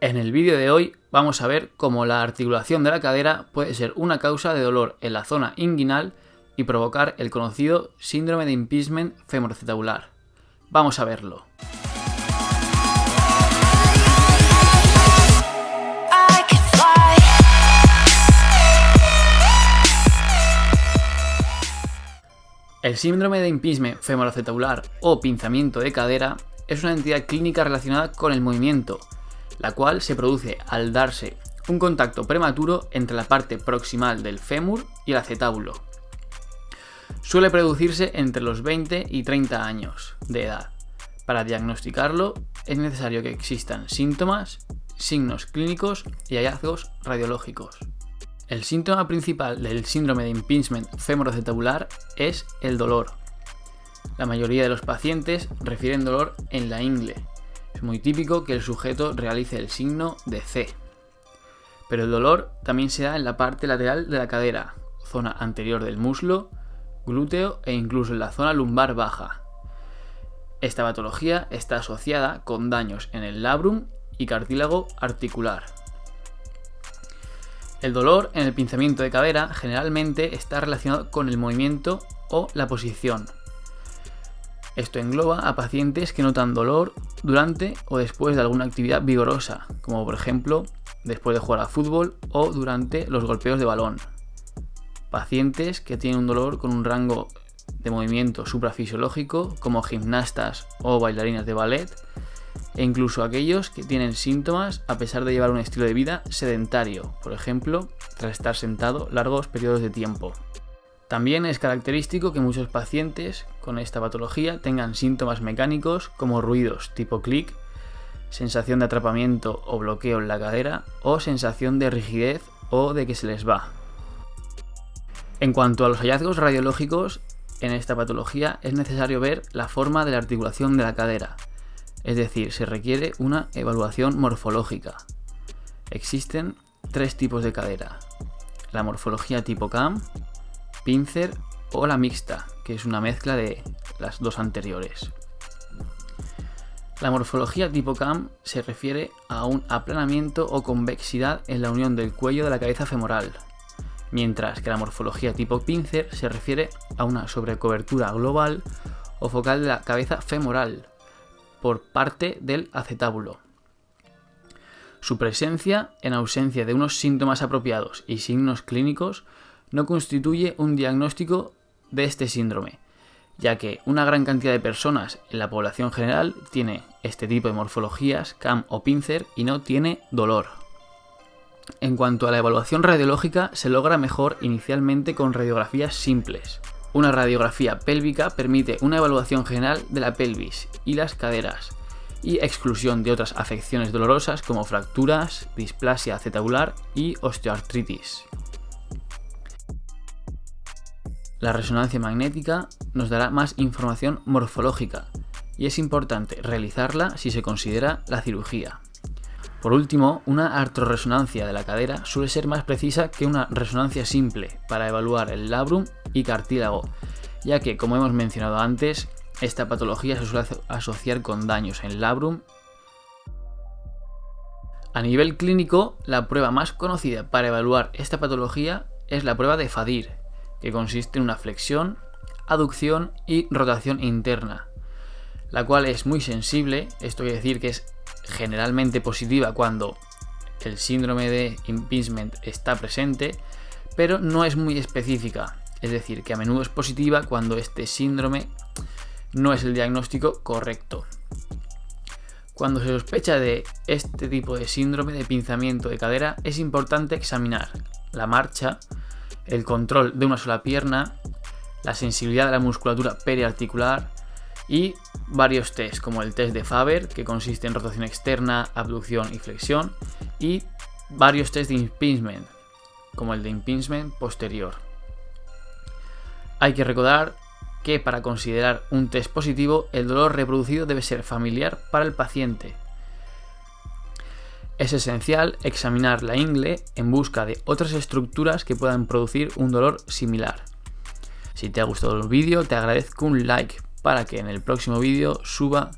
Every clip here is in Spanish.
En el vídeo de hoy vamos a ver cómo la articulación de la cadera puede ser una causa de dolor en la zona inguinal y provocar el conocido síndrome de impingement femoroacetabular. Vamos a verlo. El síndrome de impingement femoroacetabular o pinzamiento de cadera es una entidad clínica relacionada con el movimiento, la cual se produce al darse un contacto prematuro entre la parte proximal del fémur y el acetábulo. Suele producirse entre los 20 y 30 años de edad. Para diagnosticarlo es necesario que existan síntomas, signos clínicos y hallazgos radiológicos. El síntoma principal del síndrome de impingement femoroacetabular es el dolor. La mayoría de los pacientes refieren dolor en la ingle. Es muy típico que el sujeto realice el signo de C. Pero el dolor también se da en la parte lateral de la cadera, zona anterior del muslo, glúteo e incluso en la zona lumbar baja. Esta patología está asociada con daños en el labrum y cartílago articular. El dolor en el pinzamiento de cadera generalmente está relacionado con el movimiento o la posición. Esto engloba a pacientes que notan dolor durante o después de alguna actividad vigorosa, como por ejemplo después de jugar a fútbol o durante los golpeos de balón. Pacientes que tienen un dolor con un rango de movimiento suprafisiológico, como gimnastas o bailarinas de ballet, e incluso aquellos que tienen síntomas a pesar de llevar un estilo de vida sedentario, por ejemplo, tras estar sentado largos periodos de tiempo. También es característico que muchos pacientes con esta patología tengan síntomas mecánicos como ruidos tipo clic, sensación de atrapamiento o bloqueo en la cadera o sensación de rigidez o de que se les va. En cuanto a los hallazgos radiológicos, en esta patología es necesario ver la forma de la articulación de la cadera, es decir, se requiere una evaluación morfológica. Existen tres tipos de cadera: la morfología tipo CAM, pincer o la mixta, que es una mezcla de las dos anteriores. La morfología tipo CAM se refiere a un aplanamiento o convexidad en la unión del cuello de la cabeza femoral, mientras que la morfología tipo pincer se refiere a una sobrecobertura global o focal de la cabeza femoral por parte del acetábulo. Su presencia, en ausencia de unos síntomas apropiados y signos clínicos, no constituye un diagnóstico de este síndrome, ya que una gran cantidad de personas en la población general tiene este tipo de morfologías, CAM o pincer, y no tiene dolor. En cuanto a la evaluación radiológica, se logra mejor inicialmente con radiografías simples. Una radiografía pélvica permite una evaluación general de la pelvis y las caderas, y exclusión de otras afecciones dolorosas como fracturas, displasia acetabular y osteoartritis. La resonancia magnética nos dará más información morfológica y es importante realizarla si se considera la cirugía. Por último, una artrorresonancia de la cadera suele ser más precisa que una resonancia simple para evaluar el labrum y cartílago, ya que, como hemos mencionado antes, esta patología se suele asociar con daños en labrum. A nivel clínico, la prueba más conocida para evaluar esta patología es la prueba de Fadir, que consiste en una flexión, aducción y rotación interna, la cual es muy sensible. Esto quiere decir que es generalmente positiva cuando el síndrome de impingement está presente, pero no es muy específica, es decir, que a menudo es positiva cuando este síndrome no es el diagnóstico correcto. Cuando se sospecha de este tipo de síndrome de pinzamiento de cadera, es importante examinar la marcha, el control de una sola pierna, la sensibilidad de la musculatura periarticular y varios tests, como el test de Faber, que consiste en rotación externa, abducción y flexión, y varios tests de impingement, como el de impingement posterior. Hay que recordar que para considerar un test positivo, el dolor reproducido debe ser familiar para el paciente. Es esencial examinar la ingle en busca de otras estructuras que puedan producir un dolor similar. Si te ha gustado el vídeo, te agradezco un like para que en el próximo vídeo suba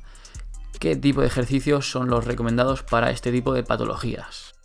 qué tipo de ejercicios son los recomendados para este tipo de patologías.